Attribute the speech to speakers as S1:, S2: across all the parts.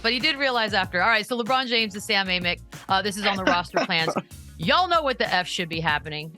S1: But he did realize after. All right, so LeBron James is Sam Amick. This is on the roster plans. Y'all know what the F should be happening.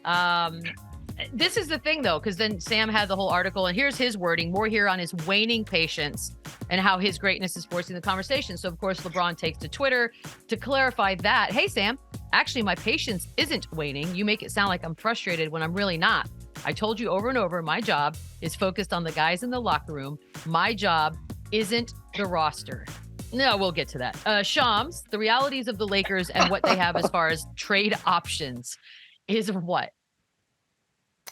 S1: This is the thing, though, because then Sam had the whole article, and here's his wording, more here on his waning patience and how his greatness is forcing the conversation. So, of course, LeBron takes to Twitter to clarify that. Hey, Sam, actually, my patience isn't waning. You make it sound like I'm frustrated when I'm really not. I told you over and over, my job is focused on the guys in the locker room. My job isn't the roster. No, we'll get to that. Shams, the realities of the Lakers and what they have as far as trade options is what?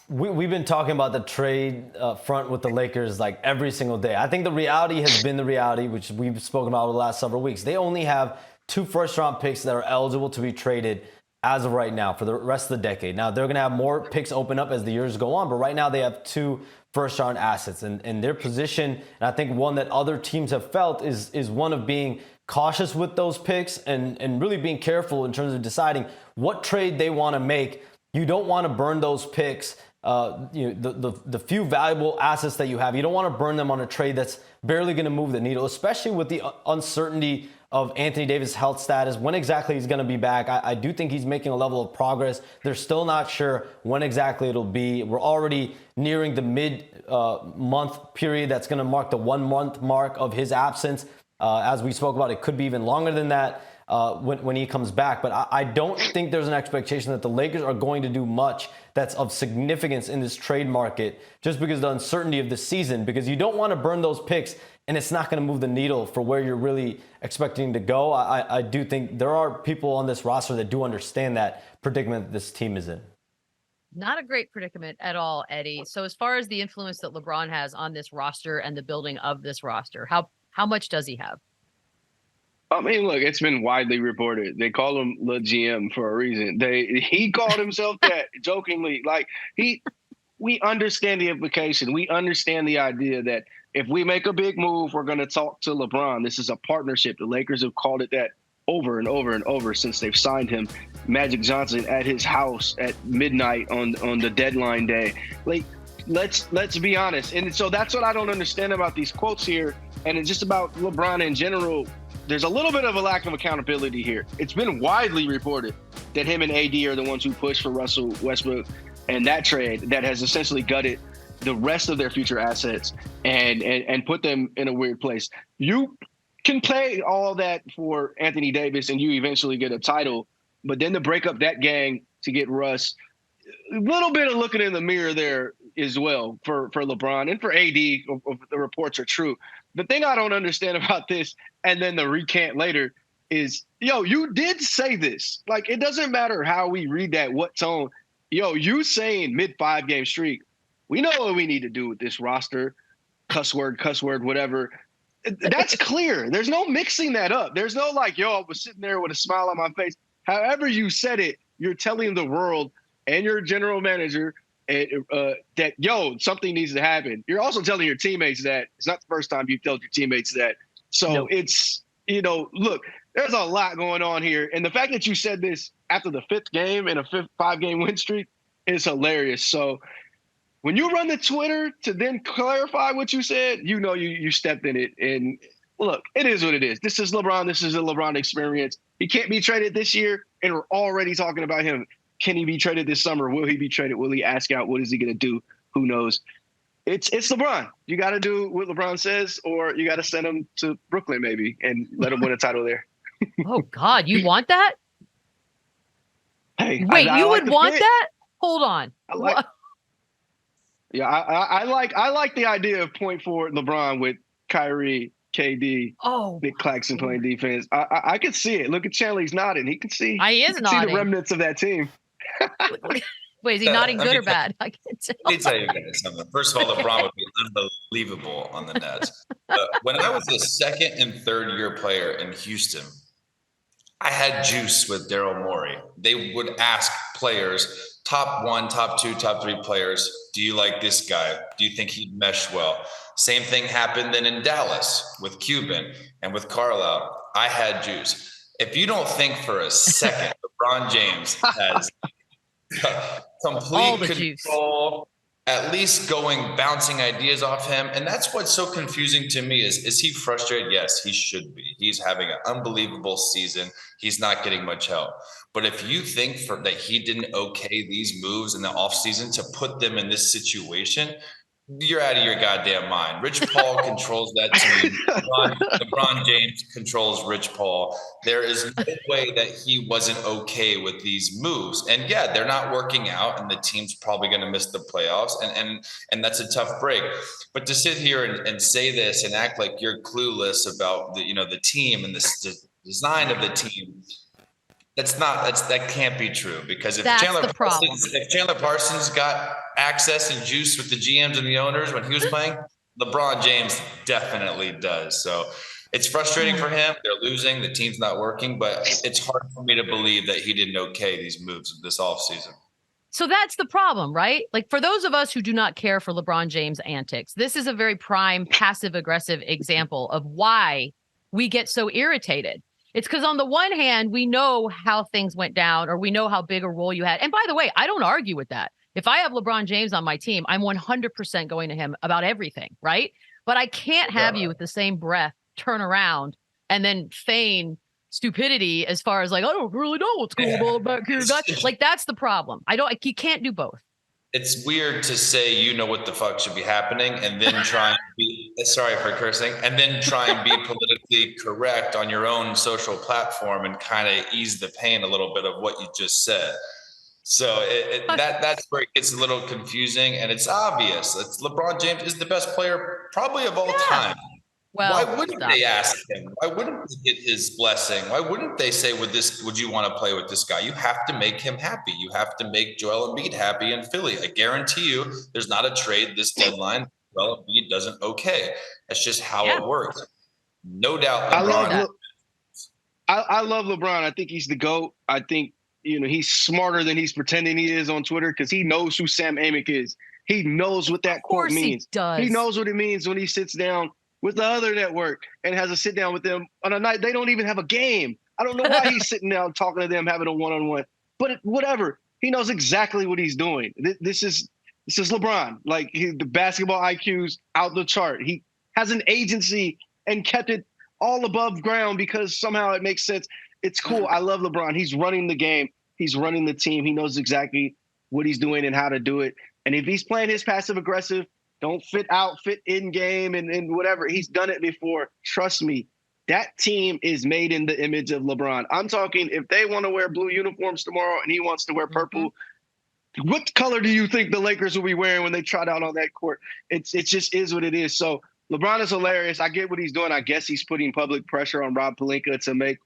S2: We've been talking about the trade front with the Lakers like every single day. I think the reality has been the reality, which we've spoken about over the last several weeks. They only have 2 first-round picks that are eligible to be traded as of right now for the rest of the decade. Now, they're going to have more picks open up as the years go on, but right now they have 2 first-round assets. And their position, and I think one that other teams have felt, is one of being cautious with those picks and really being careful in terms of deciding what trade they want to make. You don't want to burn those picks. The few valuable assets that you have, you don't want to burn them on a trade that's barely going to move the needle, especially with the uncertainty of Anthony Davis' health status, when exactly he's going to be back. I do think he's making a level of progress. They're still not sure when exactly it'll be. We're already nearing the mid-month period that's going to mark the 1-month mark of his absence. As we spoke about, it could be even longer than that when he comes back. But I don't think there's an expectation that the Lakers are going to do much that's of significance in this trade market just because of the uncertainty of the season, because you don't want to burn those picks and it's not going to move the needle for where you're really expecting to go. I do think there are people on this roster that do understand that predicament that this team is in.
S1: Not a great predicament at all, Eddie. So as far as the influence that LeBron has on this roster and the building of this roster, how much does he have?
S3: I mean, look, it's been widely reported. They call him Le GM for a reason. He called himself that jokingly. Like, we understand the implication. We understand the idea that if we make a big move, we're going to talk to LeBron. This is a partnership. The Lakers have called it that over and over and over since they've signed him. Magic Johnson at his house at midnight on the deadline day. Like, let's be honest. And so that's what I don't understand about these quotes here. And it's just about LeBron in general. There's a little bit of a lack of accountability here. It's been widely reported that him and AD are the ones who pushed for Russell Westbrook and that trade that has essentially gutted the rest of their future assets and put them in a weird place. You can play all that for Anthony Davis and you eventually get a title, but then to break up that gang to get Russ, a little bit of looking in the mirror there as well for LeBron and for AD, if the reports are true. The thing I don't understand about this, and then the recant later, is, you did say this. Like, it doesn't matter how we read that, what tone. You saying mid-5-game streak, we know what we need to do with this roster, cuss word, whatever. That's clear. There's no mixing that up. There's no like, I was sitting there with a smile on my face. However you said it, you're telling the world and your general manager that, something needs to happen. You're also telling your teammates that. It's not the first time you've told your teammates that. So It's, look, there's a lot going on here. And the fact that you said this after the 5th game in a 5-game win streak is hilarious. So when you run the Twitter to then clarify what you said, you stepped in it. And look, it is what it is. This is LeBron. This is a LeBron experience. He can't be traded this year, and we're already talking about him. Can he be traded this summer? Will he be traded? Will he ask out? What is he going to do? Who knows? It's LeBron. You got to do what LeBron says, or you got to send him to Brooklyn maybe and let him win a title there.
S1: Oh, God, you want that?
S3: Hey,
S1: wait, you
S3: like
S1: would want
S3: fit.
S1: that? Hold on.
S3: I like the idea of point forward LeBron with Kyrie, KD, Nick Claxton playing defense. I could see it. Look at Chandler, he's nodding. He can see.
S1: He is nodding.
S3: See the remnants of that team.
S1: Wait, is he nodding good or bad? I can't tell.
S4: Let me tell you guys something. First of all, LeBron would be unbelievable on the Nets. When I was a 2nd and 3rd year player in Houston, I had juice with Daryl Morey. They would ask players, top 1, top 2, top 3 players, do you like this guy? Do you think he'd mesh well? Same thing happened then in Dallas with Cuban and with Carlisle. I had juice. If you don't think for a second LeBron James has complete control at least bouncing ideas off him. And that's what's so confusing to me is he frustrated? Yes, he should be. He's having an unbelievable season. He's not getting much help. But if you think that he didn't okay these moves in the offseason to put them in this situation, you're out of your goddamn mind. Rich Paul controls that team. LeBron James controls Rich Paul. There is no way that he wasn't okay with these moves. And yeah, they're not working out, and the team's probably going to miss the playoffs. And that's a tough break. But to sit here and say this and act like you're clueless about the team and the design of the team. That can't be true, because if Chandler Parsons got access and juice with the GMs and the owners when he was playing, LeBron James definitely does. So it's frustrating for him. They're losing. The team's not working, but it's hard for me to believe that he didn't okay these moves this offseason.
S1: So that's the problem, right? Like, for those of us who do not care for LeBron James' antics, this is a very prime passive-aggressive example of why we get so irritated. It's because on the one hand, we know how things went down, or we know how big a role you had. And by the way, I don't argue with that. If I have LeBron James on my team, I'm 100% going to him about everything, right? But I can't have you with the same breath turn around and then feign stupidity as far as like, I don't really know what's going on back here. Like, that's the problem. You can't do both.
S4: It's weird to say what the fuck should be happening and then try and be sorry for cursing, and then try and be politically correct on your own social platform and kind of ease the pain a little bit of what you just said. So that's where it gets a little confusing, and it's obvious. LeBron James is the best player probably of all time.
S1: Well,
S4: why wouldn't they ask him? Why wouldn't they get his blessing? Why wouldn't they say, would you want to play with this guy? You have to make him happy. You have to make Joel Embiid happy in Philly. I guarantee you there's not a trade this deadline Joel Embiid doesn't okay. That's just how it works. No doubt LeBron.
S3: I love LeBron. I think he's the GOAT. I think he's smarter than he's pretending he is on Twitter, because he knows who Sam Amick is. He knows what that quote means. He knows what it means when he sits down with the other network and has a sit down with them on a night they don't even have a game. I don't know why he's sitting down talking to them, having a one-on-one, but whatever. He knows exactly what he's doing. This is LeBron. Like, the basketball IQ's out the chart. He has an agency and kept it all above ground because somehow it makes sense. It's cool. I love LeBron. He's running the game. He's running the team. He knows exactly what he's doing and how to do it. And if he's playing his passive aggressive, don't fit in game and whatever, he's done it before. Trust me, that team is made in the image of LeBron. I'm talking, if they want to wear blue uniforms tomorrow and he wants to wear purple, what color do you think the Lakers will be wearing when they trot out on that court? It just is what it is. So LeBron is hilarious. I get what he's doing. I guess he's putting public pressure on Rob Pelinka to make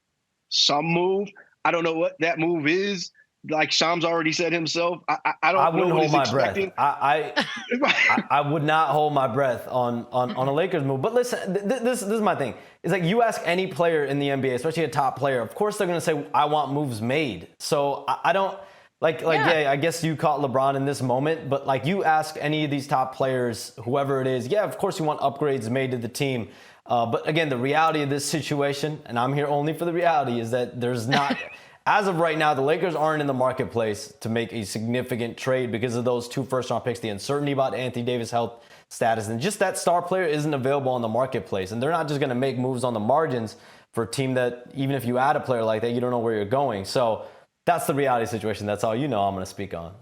S3: some move. I don't know what that move is. Like Shams already said himself, I wouldn't hold my breath.
S2: I would not hold my breath on a Lakers move. But listen, this is my thing. It's like, you ask any player in the NBA, especially a top player, of course they're going to say, I want moves made. So I don't yeah, I guess you caught LeBron in this moment, but like, you ask any of these top players, whoever it is, yeah, of course you want upgrades made to the team. But again, the reality of this situation, and I'm here only for the reality, is that there's not. As of right now, the Lakers aren't in the marketplace to make a significant trade because of those 2 first-round picks, the uncertainty about Anthony Davis' health status, and just that star player isn't available on the marketplace. And they're not just going to make moves on the margins for a team that, even if you add a player like that, you don't know where you're going. So that's the reality situation. That's all I'm going to speak on.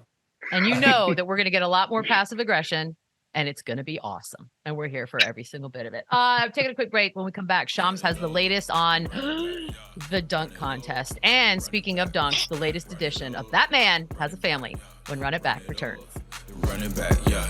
S1: And you know that we're going to get a lot more passive aggression, and it's going to be awesome. And we're here for every single bit of it. Taking a quick break. When we come back, Shams has the latest on the dunk contest. And speaking of dunks, the latest edition of That Man Has a Family when Run It Back returns.
S5: Run it back, yeah.